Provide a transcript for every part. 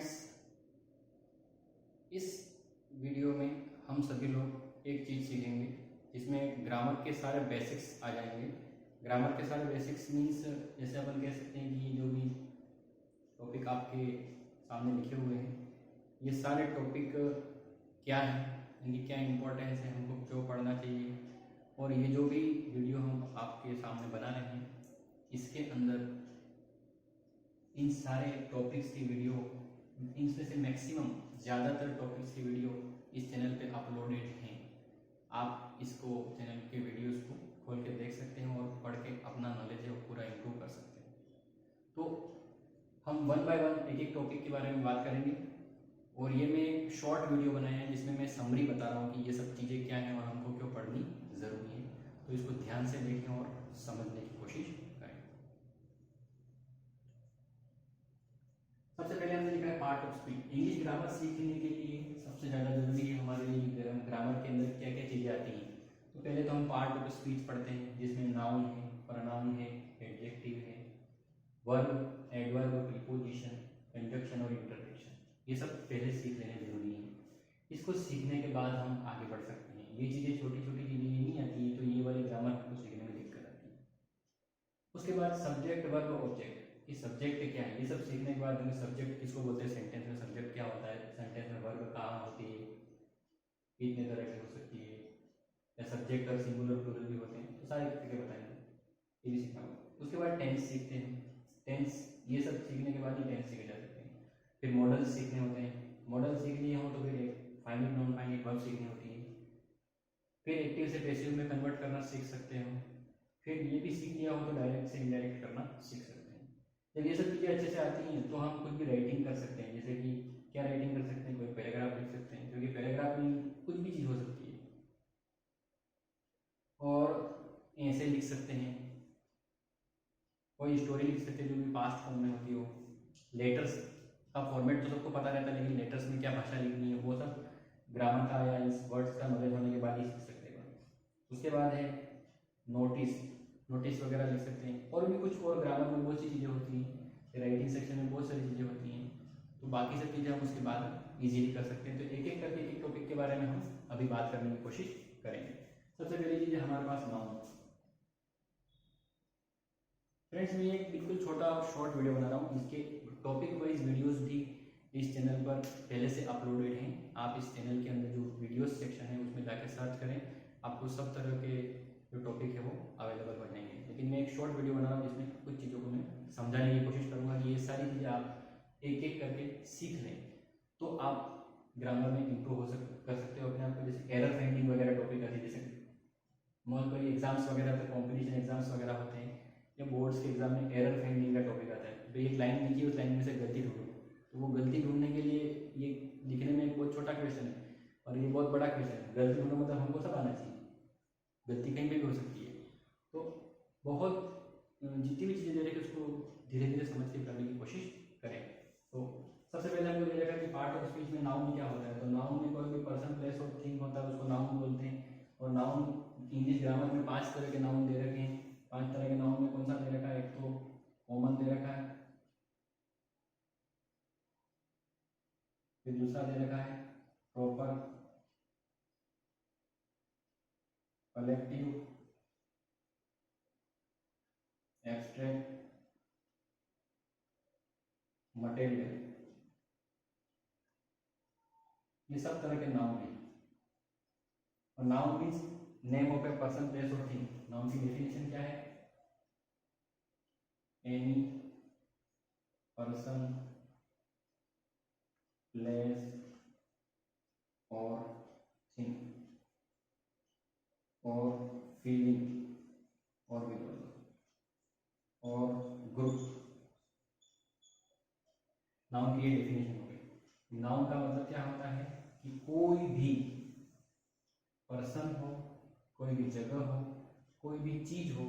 Friends, इस video में हम सभी लोग एक चीज़ सीखेंगे जिसमें ग्रामर के सारे बेसिक्स आ जाएंगे। ग्रामर के सारे बेसिक्स मीन्स जैसे अपन कह सकते हैं कि जो भी टॉपिक आपके सामने लिखे हुए हैं, ये सारे टॉपिक क्या हैं, इनकी क्या इम्पोर्टेंस है, हमको क्यों पढ़ना चाहिए, और ये जो भी वीडियो हम आपके सामने बना रहे हैं इसके अंदर इन सारे टॉपिक्स की वीडियो, इनमें से मैक्सिमम ज़्यादातर टॉपिक्स की वीडियो इस चैनल पे अपलोडेड हैं। आप इसको चैनल के वीडियोस को खोल के देख सकते हैं और पढ़ के अपना नॉलेज है वो पूरा इम्प्रूव कर सकते हैं। तो हम वन बाय वन एक एक टॉपिक के बारे में बात करेंगे और ये मैं एक शॉर्ट वीडियो बनाया है जिसमें मैं समरी बता रहा हूँ कि ये सब चीज़ें क्या हैं और हमको क्यों पढ़नी ज़रूरी है। तो इसको ध्यान से देखें और समझने की कोशिश करें। सबसे पहले हमने लिखा है part of speech. English grammar सीखने के लिए सबसे ज़्यादा जरूरी है हमारे लिए ग्रामर के अंदर क्या क्या चीज़ें आती हैं। तो पहले तो हम पार्ट ऑफ स्पीच पढ़ते हैं जिसमें नाउन है, प्रोनाउन है, एडजेक्टिव है, वर्ब, एडवर्ब, प्रीपोजिशन, कंजक्शन और इंटरजेक्शन। ये सब पहले सीख लेना जरूरी है। इसको सीखने के बाद हम आगे बढ़ सकते हैं। ये चीज़ें छोटी छोटी चीज़ें नहीं आती है तो ये वाले ग्रामर को सीखने में दिक्कत आती है। उसके बाद सब्जेक्ट, वर्ब, ऑब्जेक्ट। कि सब्जेक्ट क्या है, ये सब सीखने के बाद सब्जेक्ट किसको बोलते हैं, सेंटेंस में सब्जेक्ट क्या होता है, सेंटेंस में वर्ब कहाँ होती है, कितने तरह की हो सकती है, या सब्जेक्ट और सिंगुलर प्लूरल भी होते हैं, तो सारे तरीके बताएंगे, ये भी सीखना होगा। उसके बाद टेंस सीखते हैं। टेंस ये सब सीखने के बाद ही टेंस सीखे जा सकते हैं। फिर मॉडल सीखने होते हैं। मॉडल सीख लिए हो तो फिर फाइनाइट नॉन फाइनाइट वर्ब सीखनी होती है। फिर एक्टिव से पैसिव में कन्वर्ट करना सीख सकते हो। फिर ये भी सीख लिया हो तो डायरेक्ट से इनडायरेक्ट करना सीख सकते हैं। जब ये सब चीज़ें अच्छे से आती हैं तो हम कुछ भी राइटिंग कर सकते हैं। जैसे कि क्या राइटिंग कर सकते हैं, कोई पैराग्राफ लिख सकते हैं, क्योंकि पैराग्राफ में कुछ भी चीज़ हो सकती है। और ऐसे लिख सकते हैं, कोई स्टोरी लिख सकते हैं जो भी पास्ट फॉर्म में होती हो। लेटर्स का फॉर्मेट तो सबको पता रहता है, लेकिन लेटर्स में क्या भाषा लिखनी है वो सब ग्रामर का या इस वर्ड्स का नॉलेज होने के बाद ही सीख सकते हैं। उसके बाद है नोटिस वगैरह लिख सकते हैं। और भी कुछ और ग्रामर में बहुत सी चीज़ें होती हैं, राइटिंग सेक्शन में बहुत सारी चीज़ें होती हैं, तो बाकी सब चीज़ें हम उसके बाद इजीली कर सकते हैं। तो एक एक करके एक टॉपिक के बारे में हम अभी बात करने की कोशिश करेंगे। सबसे पहली चीज़ है हमारे पास नाउन। फ्रेंड्स, मैं एक बिल्कुल छोटा शॉर्ट वीडियो बना रहा हूँ, इसके टॉपिक वाइज वीडियोस भी इस चैनल पर पहले से अपलोडेड हैं। आप इस चैनल के अंदर जो वीडियोस सेक्शन है उसमें जाकर सर्च करें, आपको सब तरह के जो टॉपिक है वो अवेलेबल हो जाएंगे। लेकिन मैं एक शॉर्ट वीडियो बना रहा हूँ जिसमें कुछ चीज़ों को मैं समझाने की कोशिश करूँगा कि ये सारी चीज़ें आप एक एक करके सीख लें तो आप ग्रामर में इम्प्रूव कर सकते हो अपने आप को। जैसे एरर फाइंडिंग वगैरह टॉपिक आती है, जैसे कोई एग्जाम्स वगैरह तो कॉम्पिटिशन एग्जाम्स वगैरह होते हैं या बोर्ड्स के एग्जाम में एरर फाइंडिंग का टॉपिक आता है। तो एक लाइन लिखी, उस लाइन में से गलती ढूंढो, तो वो गलती ढूंढने के लिए ये लिखने में एक बहुत छोटा क्वेश्चन है और ये बहुत बड़ा क्वेश्चन है। गलती ढूंढो मतलब हमको सब आना चाहिए, गलती कहीं भी हो सकती है। तो बहुत जितनी भी चीज़ें दे रही है उसको धीरे धीरे समझ के करने की कोशिश करें। तो सबसे पहले हमको दे रखा है कि पार्ट ऑफ स्पीच में नाउन क्या होता है। तो नाउन में कोई भी पर्सन, प्लेस और थिंग होता है उसको नाउन बोलते हैं। और नाउन इंग्लिश ग्रामर में 5 तरह के नाउन दे रखे हैं। 5 तरह के नाउन में कौन सा दे रखा है, एक तो कॉमन दे रखा है, फिर दूसरा दे रखा है प्रॉपर, कलेक्टिव, एब्स्ट्रैक्ट, मटेरियल। ये सब तरह के नाउन हैं। और noun means name of a person, place और थिंग। नाउन की डेफिनेशन क्या है, एनी पर्सन, प्लेस और थिंग और फीलिंग और और ग्रुप। नाउन की ये डेफिनेशन हो गई। नाउन का मतलब क्या होता है कि कोई भी पर्सन हो, कोई भी जगह हो, कोई भी चीज हो,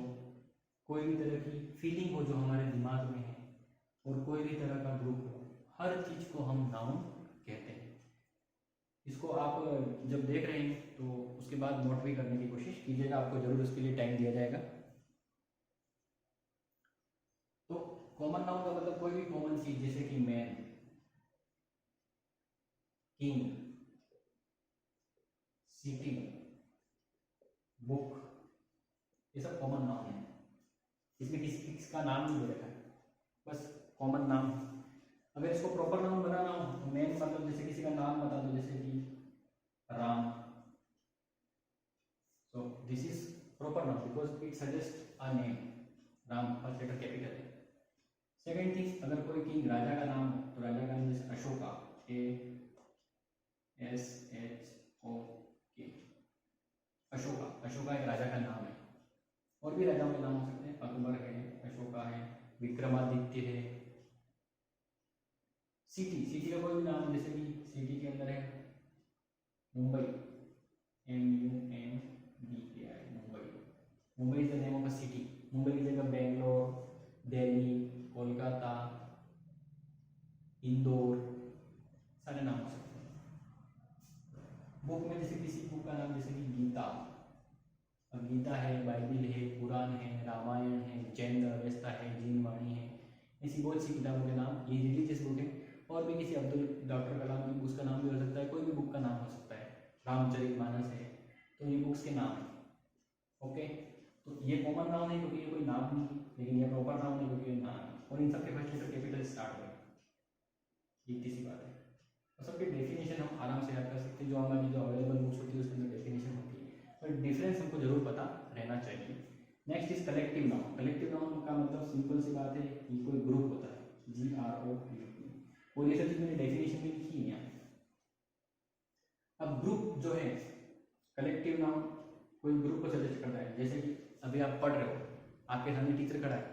कोई भी तरह की फीलिंग हो जो हमारे दिमाग में है, और कोई भी तरह का ग्रुप हो, हर चीज को हम नाउन कहते हैं। इसको आप जब देख रहे हैं तो उसके बाद नोट भी करने की कोशिश कीजिएगा, आपको जरूर उसके लिए टाइम दिया जाएगा। तो कॉमन नाउन का मतलब कोई भी कॉमन चीज, जैसे कि मैन, किंग, सिटी, बुक, ये सब कॉमन नाउन है। इसमें किसी का नाम नहीं दे रखा है, बस कॉमन नाम है। अगर इसको प्रॉपर नाउन बनाना हो तो मेन मतलब जैसे किसी का नाम बता दो, जैसे कि Ram, so this is proper noun because it suggests a name, Ram first letter capital है। सेकंड थिंग, अगर कोई किंग राजा का नाम हो तो राजा का नाम जैसे अशोका, ASHOK, अशोका, अशोका एक राजा का नाम है। और भी राजाओं के नाम हो सकते हैं, अकबर है, अशोका है, विक्रमादित्य है। सिटी, सिटी का कोई भी नाम, जैसे कि सिटी के अंदर है Mumbai, MUMBAI, Mumbai, Mumbai is the name of a city. Mumbai की जगह बेंगलोर, दिल्ली, कोलकाता, इंदौर, सारे नाम हो सकते हैं। बुक में जैसे किसी बुक का नाम, जैसे कि गीता, अब गीता है, बाइबिल है, कुरान है, रामायण है, जैन अवेस्ता है, जीन वाणी है, ऐसी बहुत सी किताबों के नाम, ये रिलीजियस बुक है। और भी किसी डॉक्टर कलाम की बुक्स का नाम भी हो सकता है, कोई भी बुक का नाम हो सकता है, रामचरितमानस है, तो ये बुक्स के नाम है। ओके, तो ये कॉमन नाउन है क्योंकि ये कोई नाम नहीं, लेकिन ये प्रॉपर नाउन है क्योंकि ये नाम है, और इन सबके फर्स्ट लेटर कैपिटल स्टार्ट हो, इतनी सी बात है। और सबके डेफिनेशन हम आराम से याद कर सकते हैं, जो हमारी जो अवेलेबल बुक्स होती है उसके अंदर डेफिनेशन होती है, पर डिफरेंस हमको जरूर पता रहना चाहिए। Next is collective noun. Collective noun का मतलब सिंपल सी बात है कि कोई ग्रुप होता है, GROUP, और ये सब चीज मैंने डेफिनेशन में लिखी है यहाँ। अब ग्रुप जो है, कलेक्टिव नाउन कोई ग्रुप को सजेस्ट करता है, जैसे कि अभी आप पढ़ रहे हो, आपके सामने टीचर खड़ा है,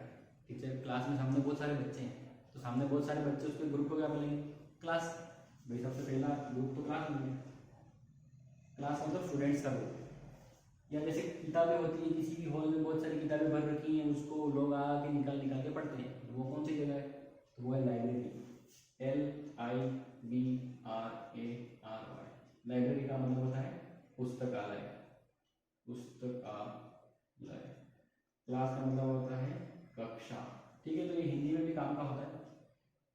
टीचर क्लास में सामने बहुत सारे बच्चे हैं, तो सामने बहुत सारे बच्चे, उसके ग्रुप को क्या बोलेंगे, क्लास। भाई सबसे पहला ग्रुप तो क्लास बोलेंगे, क्लास मतलब स्टूडेंट्स का ग्रुप। या जैसे किताबें होती है, किसी भी हॉल में बहुत सारी किताबें भर रखी हैं, उसको लोग आके निकाल निकाल के पढ़ते हैं, तो वो कौन सी जगह है, तो वो है लाइब्रेरी, LIBRARY। लाइब्रेरी का मतलब होता है पुस्तकालय, पुस्तकालय। क्लास का मतलब होता है कक्षा। ठीक है, तो ये हिंदी में भी काम का होता है,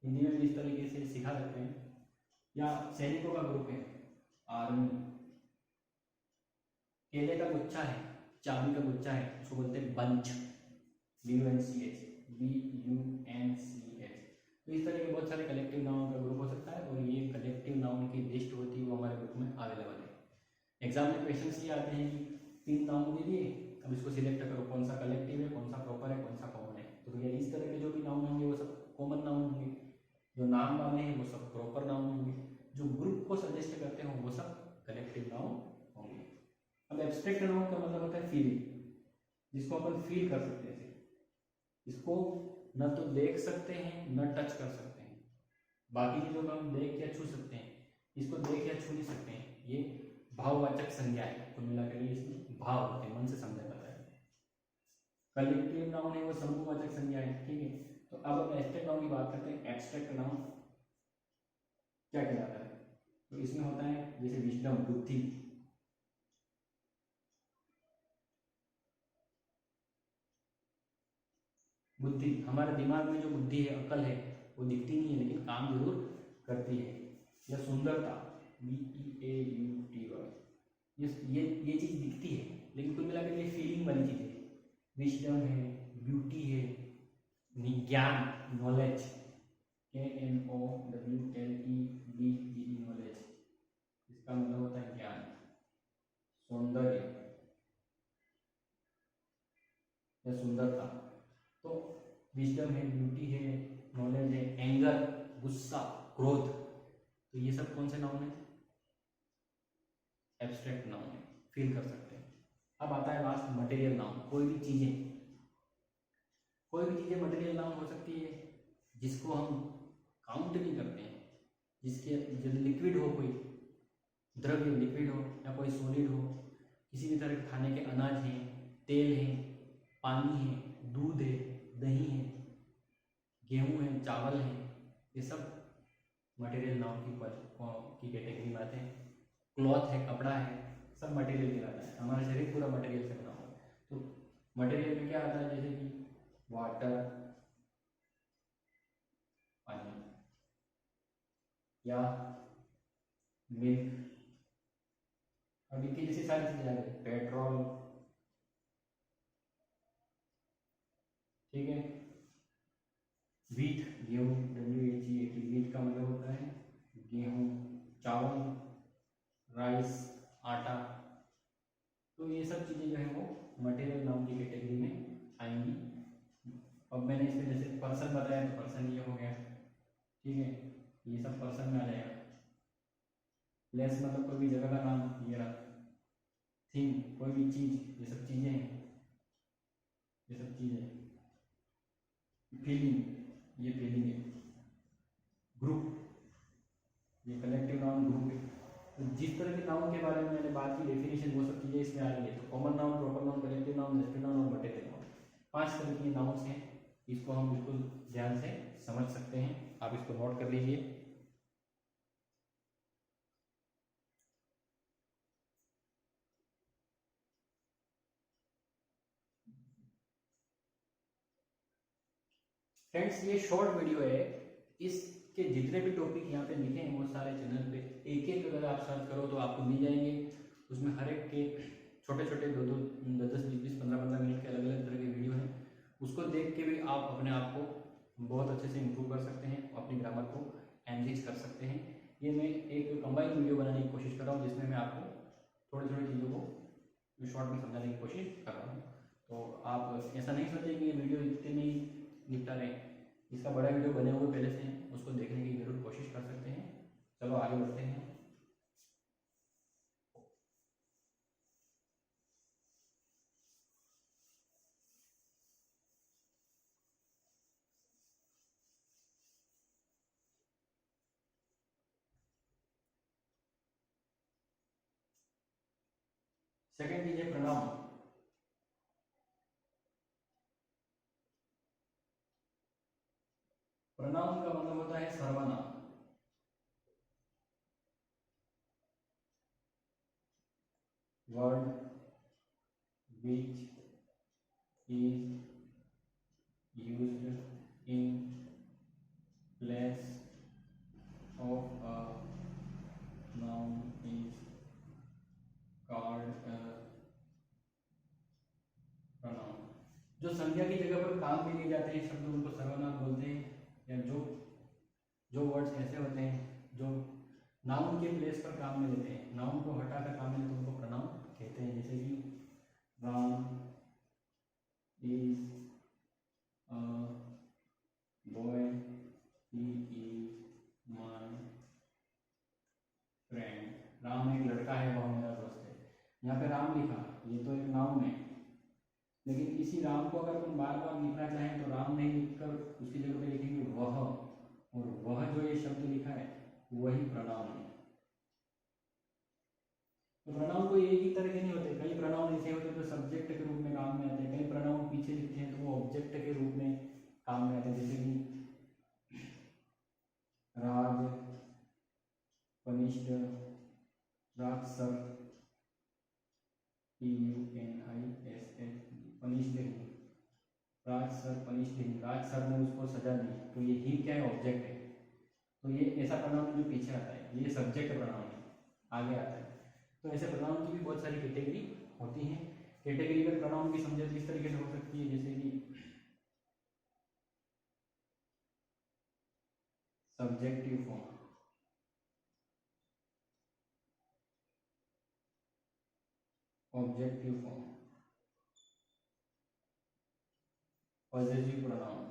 हिंदी में भी इस तरीके से सिखा सकते हैं। या सैनिकों का ग्रुप है, आर्मी। केले का गुच्छा है, चाबी का गुच्छा है, उसको बोलते हैं बंच, BUNCH। तो इस तरह के बहुत सारे कलेक्टिव नाउन का ग्रुप हो सकता है, और ये कलेक्टिव नाउन की लिस्ट होती है वो हमारे बुक में अवेलेबल है। एग्जाम में क्वेश्चन ये आते हैं कि 3 नाउन दे दिए, अब इसको सिलेक्ट करो कौन सा कलेक्टिव है, कौन सा प्रॉपर है, कौन सा कॉमन है। तो भैया इस तरह के जो भी नाउन होंगे वो सब कॉमन नाउन होंगे, जो नाम वाले हैं वो सब प्रॉपर नाउन होंगे, जो ग्रुप को सजेस्ट करते हो वो सब कलेक्टिव नाउन होंगे। अब एब्स्ट्रैक्ट नाउन का मतलब होता है फीलिंग, जिसको अपन फील कर सकते हैं, इसको न तो देख सकते हैं न टच कर सकते हैं, बाकी चीजों को हम देख या छू सकते हैं, इसको देख या छू नहीं सकते हैं। ये भाववाचक संज्ञा है, कुल मिलाकर ये इसमें भाव होते हैं, मन से समझा जाता है। कलेक्टिव नाउन है वो समूहवाचक संज्ञा है। ठीक है, तो अब हम एब्स्ट्रैक्ट नाउन की बात करते हैं। एब्स्ट्रैक्ट नाउन क्या कहलाता है, तो इसमें होता है जैसे विजडम, बुद्धि, बुद्धि हमारे दिमाग में जो बुद्धि है, अकल है, वो दिखती नहीं है लेकिन काम जरूर करती है। या सुंदरता, BEAUTY, ये चीज दिखती है लेकिन कुल मिलाकर ये फीलिंग वाली चीज है। विजडम है, ब्यूटी है, ज्ञान, नॉलेज, KNOWLEDGE, नॉलेज, इसका मतलब होता है ज्ञान। सौंदर्य या सुंदरता, तो विजडम है, ब्यूटी है, नॉलेज है। एंगर, गुस्सा, क्रोध, तो ये सब कौन से नाउन है, एब्स्ट्रैक्ट नाउन है, फील कर सकते हैं। अब आता है लास्ट मटेरियल नाउन। कोई भी चीजें मटेरियल नाउन हो सकती है जिसको हम काउंट नहीं करते हैं, जिसके जब लिक्विड हो, कोई द्रव्य लिक्विड हो या कोई सॉलिड हो, किसी भी तरह के खाने के अनाज हैं, तेल है, पानी है, दूध है, दही है, गेहूं है, चावल है, ये सब मटेरियल नाउन की कैटेगरी में आते हैं। क्लॉथ है, कपड़ा है, सब मटेरियल कहलाता है। हमारा शरीर पूरा मटेरियल से बना हुआ है। तो मटेरियल में क्या आता है, जैसे कि वाटर, पानी, या मिल्क, अब इनकी जैसी सारी चीजें आ गई, पेट्रोल, ठीक है। व्हीट, गेहूँ, WHEAT, व्हीट का मतलब होता है गेहूँ, चावल, राइस, आटा। तो ये सब चीज़ें जो है वो मटेरियल नाउन की कैटेगरी में आएंगी। अब मैंने इसमें जैसे पर्सन बताया तो पर्सन ये हो गया, ठीक है, ये सब पर्सन में आ जाएगा। प्लेस मतलब कोई भी जगह का नाम, ये रहा। थिंग, कोई भी चीज़, ये सब चीज़ें हैं, ये सब चीज़ें। फीलिंग, ये फीलिंग है। ग्रुप, ये कलेक्टिव नाउन ग्रुप है। तो जिस तरह के नाउन के बारे में मैंने बात की डेफिनेशन, वो सब चीज़ें इसमें आ रही है। तो common noun, proper noun, collective noun, adjective noun और मटेरियल नाउन, 5 तरह के नाउन्स हैं। इसको हम बिल्कुल ध्यान से समझ सकते हैं, आप इसको नोट कर लीजिए। फ्रेंड्स, ये शॉर्ट वीडियो है, इसके जितने भी टॉपिक यहाँ पे लिखे हैं वो सारे चैनल पे एक एक अगर आप सर्च करो तो आपको मिल जाएंगे। उसमें हर एक के छोटे छोटे 2-2, 10-10, 20-20, 15-15 मिनट के अलग अलग तरह के वीडियो हैं। उसको देख के भी आप अपने आप को बहुत अच्छे से इम्प्रूव कर सकते हैं, अपनी ग्रामर को एनरिच कर सकते हैं। ये मैं एक कंबाइंड वीडियो बनाने की कोशिश कर रहा हूँ, जिसमें मैं आपको थोड़ी थोड़ी चीज़ों को शॉर्ट में समझाने की कोशिश कर रहा हूँ। तो आप ऐसा नहीं सोचें कि ये वीडियो इतने में ही निपटा रहे हैं, इसका बड़ा वीडियो बने हुए पहले से, उसको देखने की जरूर कोशिश कर सकते हैं। चलो आगे बढ़ते हैं। सेकंड चीज है प्रोनाउन। प्रोनाउन का मतलब होता है सर्वनाम। Word which is used in place of a noun is called pronoun. जो संज्ञा की जगह पर काम में लिए जाते हैं शब्द, उनको सर्वनाम बोलते हैं। या जो जो वर्ड्स ऐसे होते हैं जो नाउन के प्लेस पर काम में लेते हैं, नाउन को हटाकर काम में लेते हैं, उनको प्रोनाउन कहते हैं। जैसे कि Ram is a boy, he is my friend. Ram एक लड़का है, वह मेरा दोस्त है। यहाँ पे राम लिखा, ये तो एक नाउन है, लेकिन इसी राम को अगर तुम बार बार लिखना चाहें तो राम नहीं लिखकर उसकी जगह पे लिखेंगे वह, और वह जो ये शब्द लिखा है वही प्रोनाउन है। तो प्रोनाउन कोई एक ही तरह के नहीं होते, कई प्रोनाउन ऐसे होते हैं जो सब्जेक्ट के रूप में काम में आते हैं, कई प्रोनाउन पीछे लिखते हैं तो वो ऑब्जेक्ट के रूप में काम में आते हैं। जैसे कि राज पनिश्ड, राज सर, PUNISH, पनिश्ड ही, राज सर पनिश्ड ही, राज सर ने उसको सजा दी। तो ये ही क्या है, ऑब्जेक्ट है। तो ये ऐसा प्रोनाउन जो पीछे आता है ये सब्जेक्ट प्रोनाउन है, आगे आता है। तो ऐसे प्रोनाउन की भी बहुत सारी कैटेगरी होती हैं। कैटेगरी अगर प्रोनाउन की समझे तो इस तरीके से हो सकती है, जैसे कि subjective form, objective form, positive pronoun.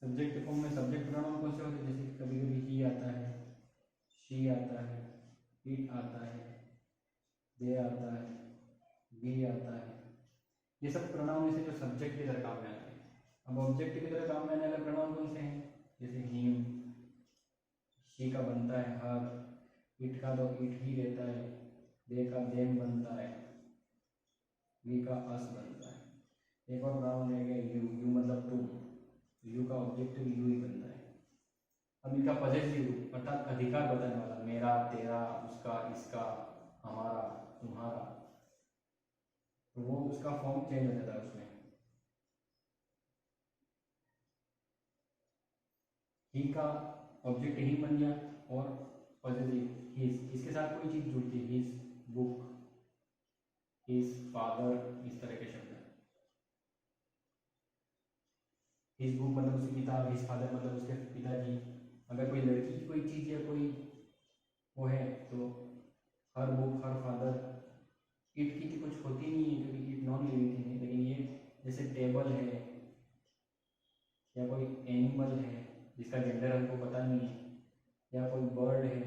Subject form में सब्जेक्ट प्रोनाउन कौन से होते हैं, जैसे कभी कभी ही आता है, शी आता है, इट आता है, दे आता है, वी आता है। ये सब प्रोनाउन से जो सब्जेक्ट की तरह काम में आते हैं। अब ऑब्जेक्ट की तरह काम में आने वाले प्रोनाउन कौन से हैं, जैसे हिम, शी का बनता है हर, इट का तो इट ही रहता है, दे का देम बनता है, वी का अस बनता है। एक और प्रोनाउन है यू, यू मतलब तुम, यू का ऑब्जेक्टिव यू ही बनता है। अब इनका पॉजिटिव अर्थात अधिकार बताने वाला, मेरा, तेरा, उसका, इसका, हमारा, तुम्हारा, तो वो उसका फॉर्म चेंज हो जाता है उसमें। ही का ऑब्जेक्ट ही बन गया और पॉजिटिव हिज, इसके साथ कोई चीज जुड़ती है, हिज बुक, हिज फादर, इस तरह के शब्द। हिज बुक मतलब उसकी किताब, हिज फादर मतलब उसके पिताजी। अगर कोई लड़की की कोई चीज या कोई वो है तो हर बुक, हर फादर। इट की तो कुछ होती नहीं है क्योंकि इट नॉन लिविंग थिंग है, लेकिन ये जैसे टेबल है या कोई एनिमल है जिसका जेंडर हमको पता नहीं है, या कोई बर्ड है,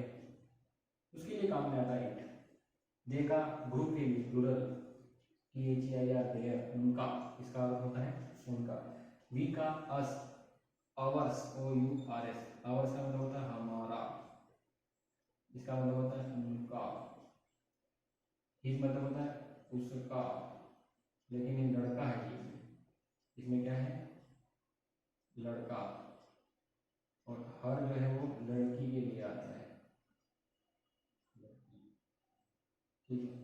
उसके लिए काम में आता है इट। दे का ग्रुप के लिए प्लूरल, THEIR देयर, उनका, इसका अर्थ होता है उनका। वी का अस, आवर्स, OURS, आवर्स का मतलब होता है हमारा, इसका मतलब होता है उनका। हिज मतलब होता है उसका, लेकिन ये लड़का है, ये इसमें क्या है, लड़का। और हर जो है वो लड़की के लिए आता है, ठीक है।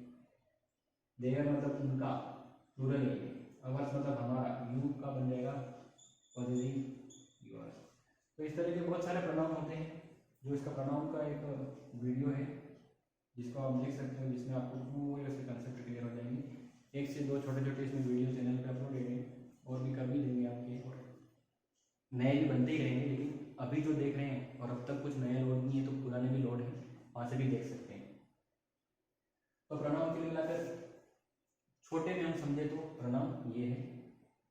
देयर मतलब उनका, प्लूरल है ये। अवर्स मतलब हमारा, यू का बन जाएगा पॉजिटिव योर्स। तो इस तरह के बहुत सारे प्रोनाउन होते हैं, जो इसका प्रोनाउन का एक वीडियो है जिसको आप देख सकते हो, जिसमें आपको पूरे से कंसेप्ट क्लियर हो जाएंगे। एक से दो छोटे छोटे इसमें वीडियो चैनल पे अपलोड है, और भी कर भी देंगे आपके, और नए भी बनते ही रहेंगे। लेकिन अभी जो देख रहे हैं और अब तक कुछ नया लोड नहीं है तो पुराने भी लोड है, वहाँ से भी देख सकते हैं। तो प्रोनाउन के लिए मिलाकर छोटे में हम समझे तो प्रोनाउन ये है।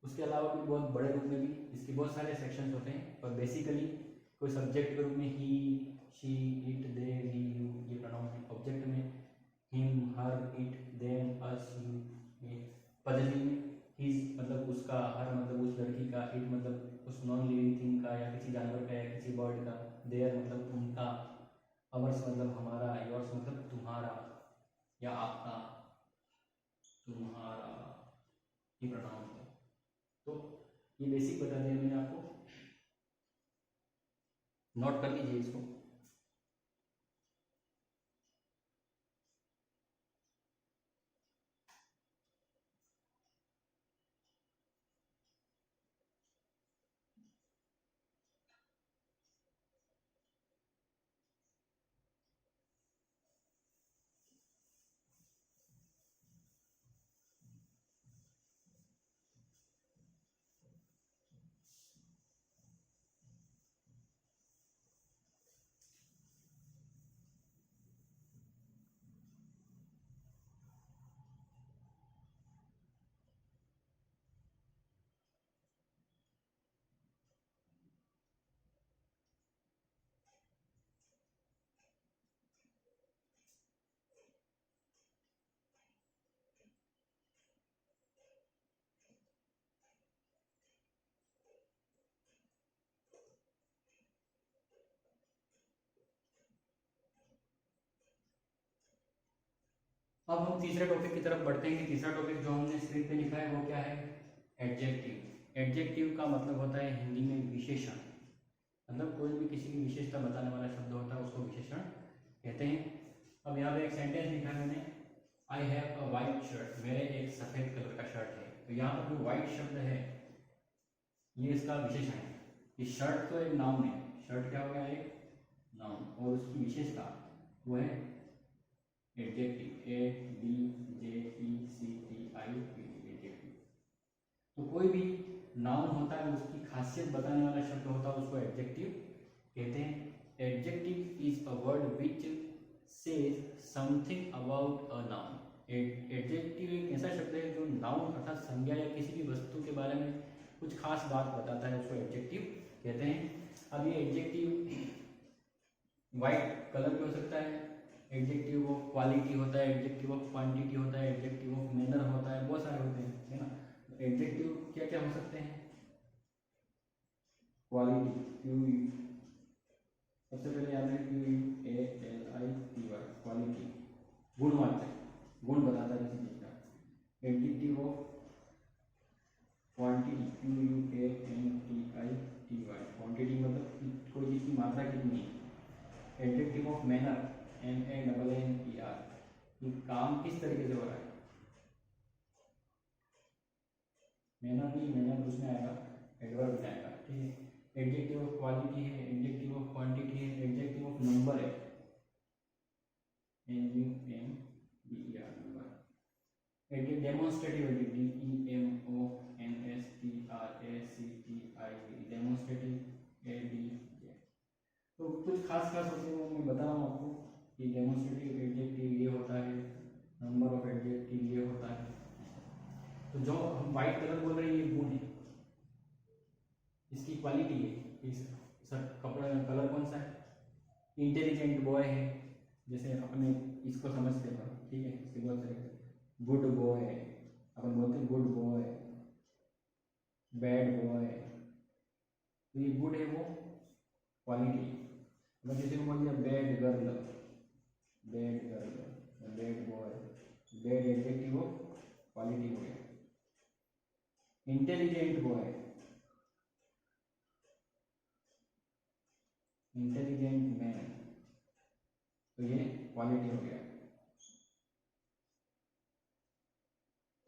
उसके अलावा भी बहुत बड़े रूप में भी इसके बहुत सारे सेक्शंस होते हैं, पर बेसिकली कोई सब्जेक्ट के रूप में he, she, it, they, he, you, ये प्रोनाउन है। ऑब्जेक्ट में him, her, it, them, us, you, ये। पद्धति में हिज मतलब उसका, हर मतलब उस लड़की का, इट मतलब उस नॉन लिविंग थिंग का या किसी जानवर का या किसी बर्ड का, देयर मतलब उनका, अवर्स मतलब हमारा, योर्स मतलब तुम्हारा या आपका, तुम्हारा, ये प्रोनाउन है। तो ये बेसिक बता दिया मैंने आपको, नोट कर लीजिए इसको। अब हम तीसरे टॉपिक की तरफ बढ़ते हैं कि तीसरा टॉपिक जो हमने स्क्रीन पे लिखा है वो क्या है, एडजेक्टिव। एडजेक्टिव का मतलब होता है हिंदी में विशेषण, मतलब कोई भी किसी की विशेषता बताने वाला शब्द होता है उसको विशेषण कहते हैं। अब यहाँ पे एक सेंटेंस लिखा है मैंने, I have a white shirt, मेरे एक सफेद कलर का शर्ट है। तो यहाँ पर जो वाइट शब्द है ये इसका विशेषण है। ये शर्ट तो एक नाउन है, शर्ट क्या हो गया, एक नाउन, और उसकी विशेषता वो है एडजेक्टिव, ADJECTIV, एडजेक्टिव। तो कोई भी नाउन होता है उसकी खासियत बताने वाला शब्द होता है उसको एडजेक्टिव कहते हैं। Adjective is a word which says something about a noun. Adjective एक ऐसा शब्द है जो नाउन अर्थात संज्ञा या किसी भी वस्तु के बारे में कुछ खास बात बताता है, उसको एडजेक्टिव कहते हैं। अब ये एडजेक्टिव वाइट कलर भी हो सकता है, एडजेक्टिव ऑफ क्वालिटी होता है, एडजेक्टिव ऑफ क्वांटिटी होता है, एडजेक्टिव ऑफ मैनर होता है, बहुत सारे होते हैं, है ना। एडजेक्टिव क्या क्या हो सकते हैं, क्वालिटी, सबसे पहले याद है QUALITY, क्वालिटी, गुणवाचक, गुण बताता है किसी चीज का। Adjective of quantity, QUANTITY, quantity मतलब कोई चीज की मात्रा कितनी है। एडजेक्टिव ऑफ मैनर, MANNER, कि काम किस तरीके से हो रहा है। मैनर नहीं, मैनर उसमें आएगा, एडवर्ब में आएगा, ठीक है। एडजेक्टिव ऑफ क्वालिटी है, एडजेक्टिव ऑफ क्वांटिटी है, एडजेक्टिव ऑफ नंबर है, NUMBER number, demonstrative adjective DEMONSTRACTIV demonstrative AD। तो कुछ खास होते हैं वो मैं बता रहा हूँ आपको कि डेमोन्स्ट्रेटिव एडजेक्टिव ये होता है, नंबर ऑफ एडजेक्टिव ये होता है। तो जो हम वाइट कलर बोल रहे हैं ये गुण है, इसकी क्वालिटी है। इस कपड़ा कलर कौन सा है? इंटेलिजेंट बॉय है, जैसे अपने इसको समझते हैं, ठीक है, इसके बहुत सारे गुड बॉय है, अपन बोलते हैं गुड बॉय, बैड बॉय, तो ये गुड है वो क्वालिटी। अगर जैसे बोल दिया bad girl, bad girl, bad boy, bad adjective of quality हो गया। इंटेलिजेंट बॉय, इंटेलिजेंट मैन, तो ये क्वालिटी हो गया।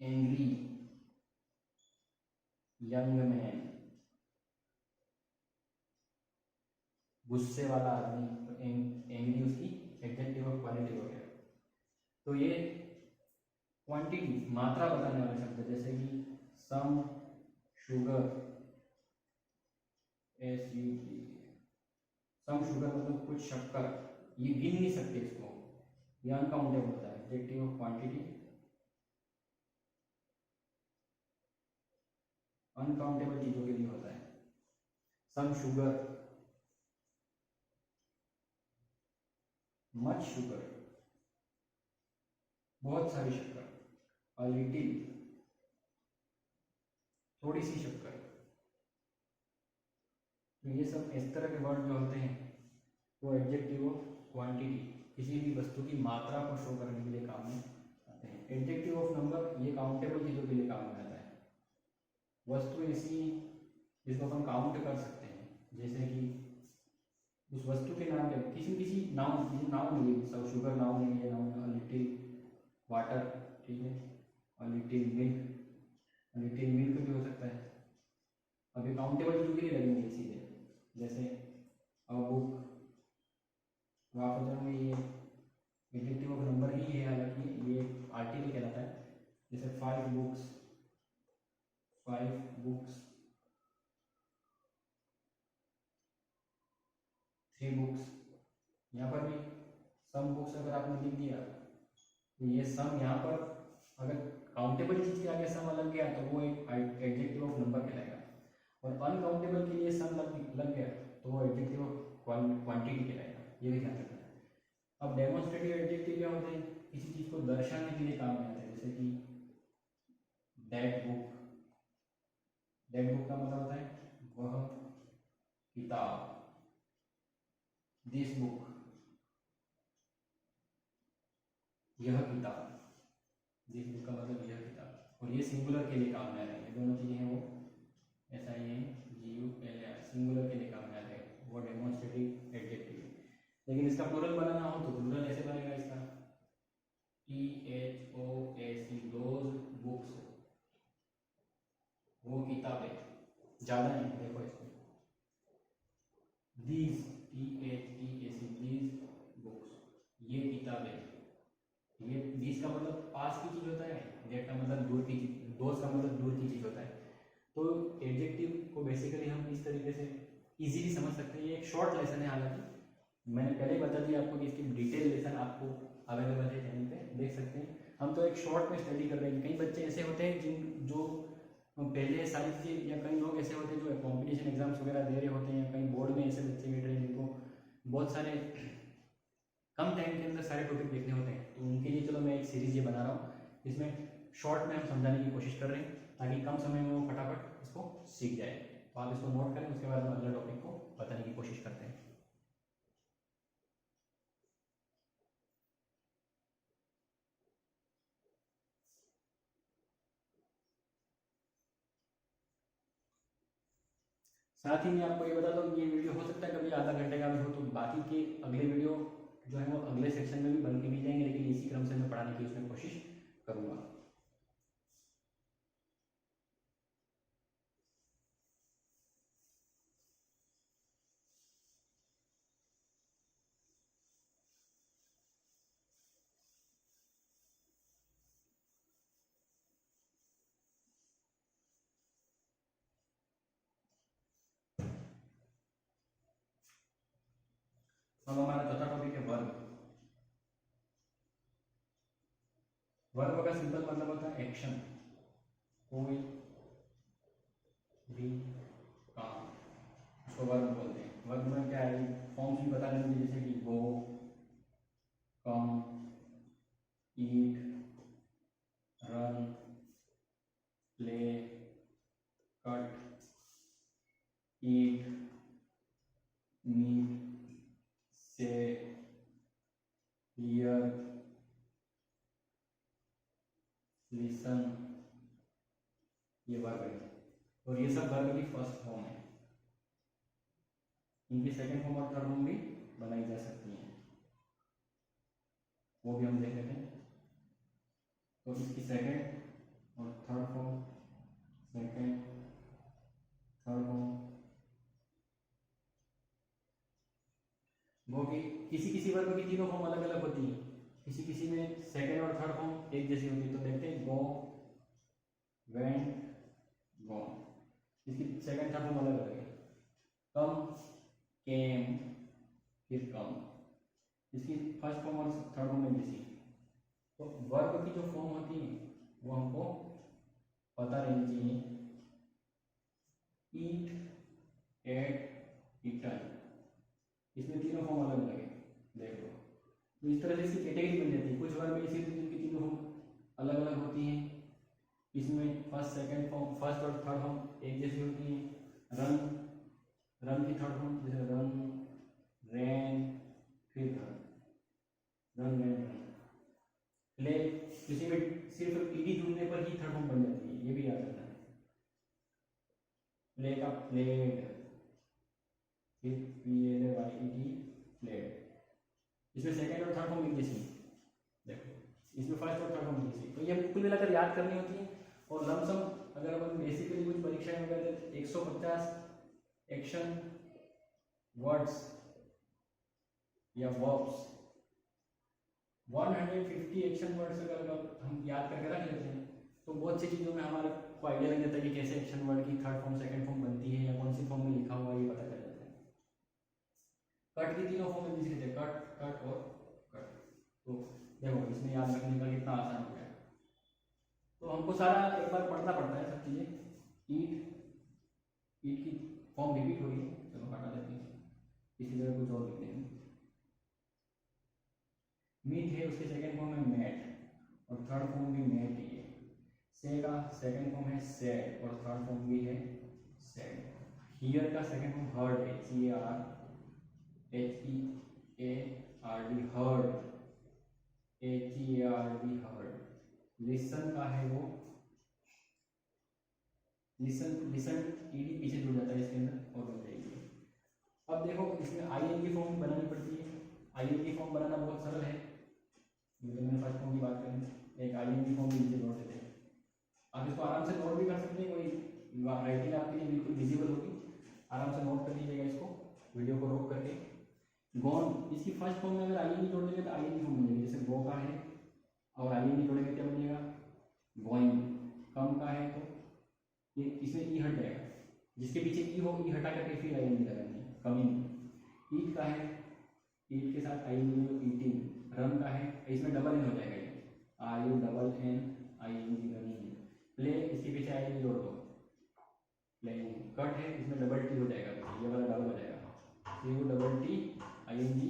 एंग्री यंग मैन, गुस्से वाला आदमी, तो एंग्री उसकी एडजेक्टिव ऑफ क्वालिटी हो गया। तो ये क्वांटिटी मात्रा बताने वाले शब्द, जैसे कि सम शुगर, सम शुगर मतलब कुछ शक्कर, ये गिन नहीं सकते इसको, ये अनकाउंटेबल होता है, एडजेक्टिव ऑफ क्वांटिटी अनकाउंटेबल चीजों के लिए होता है। सम शुगर, मच शुगर, बहुत सारी शक्कर, अ लिटिल, थोड़ी सी शक्कर। तो ये सब इस तरह के वर्ड जो होते हैं वो एडजेक्टिव ऑफ क्वांटिटी, किसी भी वस्तु की मात्रा को शो करने के लिए काम में आते हैं। एडजेक्टिव ऑफ नंबर, ये काउंटेबल चीजों के लिए काम में आता है, वस्तु ऐसी जिसको अपन काउंट कर सकते हैं, जैसे कि उस वस्तु के नाम के किसी नाउन, नाउन है, सब शुगर नाउन है, ये नाउन है, लिटिल वाटर, ठीक है, और लिटिल मिल्क भी हो सकता है। अभी काउंटेबल चीजों के लिए लगेंगे सीधे, जैसे अ बुक, वापस में ये एडजेक्टिव ऑफ नंबर ही है, हालांकि ये आर्टिकल कहलाता है। जैसे 5 बुक्स, 3 बुक्स, यहाँ पर भी सम बुक्स अगर आपने लिख दिया तो ये सम यहाँ पर अगर काउंटेबल चीज के आगे सम लग गया तो वो एक एडजेक्टिव ऑफ नंबर कहलाएगा, और अनकाउंटेबल के लिए सम लग गया तो वो एडजेक्टिव ऑफ क्वांटिटी कहलाएगा, ये भी ध्यान रखना है। अब डेमोन्स्ट्रेटिव एडजेक्टिव क्या होते हैं? किसी चीज को दर्शाने के लिए काम में आते हैं, जैसे कि दैट बुक, दैट बुक का मतलब होता है वह किताब, दिस बुक, यह किताब, दिस बुक का मतलब यह किताब, और ये सिंगुलर के लिए काम में आ रहे हैं, दोनों चीजें हैं वो SINGULAR सिंगुलर के लिए काम में आ रहे हैं, वो डेमोन्स्ट्रेटिव एडजेक्टिव। लेकिन इसका प्लूरल बनाना हो तो प्लूरल ऐसे बनेगा इसका THOAC, दोज बुक्स, वो किताबें, ज्यादा नहीं, देखो इसमें दीज, THEAC, दीज बुक्स, ये किताबें। ये दीज का मतलब पास की चीज होता है, दैट का मतलब दूर की चीज, दोज का मतलब दूर की चीज होता है। तो एडजेक्टिव को बेसिकली हम इस तरीके से इजीली समझ सकते हैं। ये एक शॉर्ट लेसन है, हालांकि मैंने पहले ही बता दिया आपको कि इसकी डिटेल लेसन आपको अवेलेबल है चैनल पे, देख सकते हैं। हम तो एक शॉर्ट में स्टडी कर रहे हैं। कई बच्चे ऐसे होते हैं जो पहले सारी चीज़ें, या कई लोग ऐसे होते हैं जो कॉम्पिटिशन एग्जाम्स वगैरह दे रहे होते हैं, कई बोर्ड में ऐसे बच्चे बैठ रहे हैं जिनको बहुत सारे कम टाइम के अंदर सारे टॉपिक देखने होते हैं, तो उनके लिए चलो मैं एक सीरीज ये बना रहा हूँ, इसमें शॉर्ट में हम समझाने की कोशिश कर रहे हैं ताकि कम समय में वो फटाफट इसको सीख जाए। तो आप इसको नोट करें, उसके बाद हम अगले टॉपिक को बताने की कोशिश करते हैं। साथ ही मैं आपको ये बता दूं कि ये वीडियो हो सकता है कभी आधा घंटे का भी हो, तो बाकी के अगले वीडियो जो है वो अगले सेक्शन में भी बन के मिल जाएंगे, लेकिन इसी क्रम से मैं पढ़ाने की उसमें कोशिश करूँगा। अब हमारा चौथा टॉपिक है वर्ब। वर्ब का सिंपल मतलब होता है एक्शन, कोई भी काम, उसको वर्ब बोलते हैं। वर्ब में क्या है, फॉर्म्स भी बता देंगे, जैसे कि गो, कम, ईट, रन, प्ले, कट, ईट, मीट, से, हियर, लिसन, ये वर्ब है। और ये सब वर्ब की फर्स्ट फॉर्म है। इनकी सेकंड फॉर्म और थर्ड फॉर्म भी बनाई जा सकती है, वो भी हम देख लेते हैं। तो इसकी सेकंड और third form, second, third form, वो भी किसी किसी वर्ब की तीनों फॉर्म अलग अलग होती है, किसी किसी में सेकंड और थर्ड फॉर्म एक जैसी होती है। तो देखते हैं, गो, वेंट, गॉन, इसकी सेकंड थर्ड फॉर्म अलग अलग है। कम, केम, फिर कम, इसकी फर्स्ट फॉर्म और थर्ड फॉर्म एक जैसी। तो वर्ब की जो फॉर्म होती है वो हमको पता रहनी चाहिए। ईट, एट, ईटन, इसमें तीनों फॉर्म अलग अलग है, देख लो। तो इस तरह से इसकी कैटेगरी बन जाती है। कुछ वर्ब ऐसी होती है जिनकी तीनों फॉर्म अलग अलग होती हैं, इसमें फर्स्ट सेकंड फॉर्म, फर्स्ट और थर्ड फॉर्म एक जैसी होती है। रन, रन की थर्ड फॉर्म जैसे रन, रैन, फिर रन, रन, रैन, रन। प्ले, किसी में सिर्फ ईडी जुड़ने पर ही थर्ड फॉर्म बन जाती है, ये भी याद रखना है। प्ले का प्लेड, फिर PLAYED, प्लेड, इसमें सेकंड और थर्ड फॉर्म एक जैसी, देखो इसमें फर्स्ट और थर्ड फॉर्म एक जैसी। तो ये कुल मिलाकर याद करनी होती है। और लमसम अगर अपन बेसिकली कुछ परीक्षा में करते हैं 150 एक्शन वर्ड्स या वर्ब्स, 150 एक्शन वर्ड्स अगर हम याद करके रख लेते हैं तो बहुत सी चीज़ों में हमारे को आइडिया लग जाता है कि कैसे एक्शन वर्ड की थर्ड फॉर्म सेकंड फॉर्म बनती है या कौन सी फॉर्म में लिखा हुआ है, ये पता चल जाता है। कट की तीनों फॉर्म में लिखे थे, कट, कट और कट। तो देखो इसमें याद रखने का कितना आसान हो गया। तो हमको सारा एक बार पढ़ना पड़ता है सब चीज़ें। ईट, ईट की फॉर्म रिपीट हो रही है, चलो हटा देते हैं, इसी जगह कुछ और लिख देंगे। मीट है, उसकी सेकंड फॉर्म है मैट और थर्ड फॉर्म भी मैट ही है। से का सेकंड फॉर्म है सैड और थर्ड फॉर्म भी है सैड। हियर का सेकंड फॉर्म हर्ड है, HEARD, heard, HEARD, heard. Listen का है वो लिसन, लिसन ईडी पीछे जुड़ जाता है इसके अंदर और बन जाएगी। अब देखो इसमें ING फॉर्म बनानी पड़ती है। ING फॉर्म बनाना बहुत सरल है, तो मैंने फर्स्ट फॉर्म की बात करें, एक ING फॉर्म भी नीचे जोड़ देते हैं। आप इसको आराम से नोट भी कर सकते हैं, कोई राइटिंग आपके लिए बिल्कुल विजिबल होगी, आराम से नोट कर लीजिएगा इसको, वीडियो को रोक करके। गॉन, इसकी फर्स्ट फॉर्म में अगर ING जोड़ देंगे तो ING फॉर्म बनेगी, जैसे गो का है और ING जोड़ेंगे क्या बनेगा, गोइंग। कम का है तो ये इसमें ई हट जाएगा, जिसके पीछे ई हो ई हटा करके फिर ING लगाएंगे, कमिंग। ईट का है, ईट के साथ ING ईटिंग। रन का है, इसमें डबल एन हो जाएगा, ये RUNNING, रनिंग। प्ले, इसके पीछे ING जोड़ दो, प्लेइंग। कट है, इसमें डबल टी हो जाएगा, ये वाला डबल हो जाएगा, CUTT ING,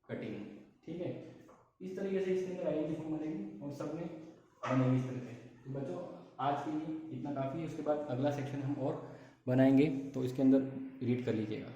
कटिंग। ठीक है, इस तरीके से इसके अंदर ING फॉर्म बनेगी और सब में बनेगी इस तरह से। तो बच्चों आज के लिए इतना काफ़ी है, उसके बाद अगला सेक्शन हम और बनाएंगे, तो इसके अंदर रीड कर लीजिएगा।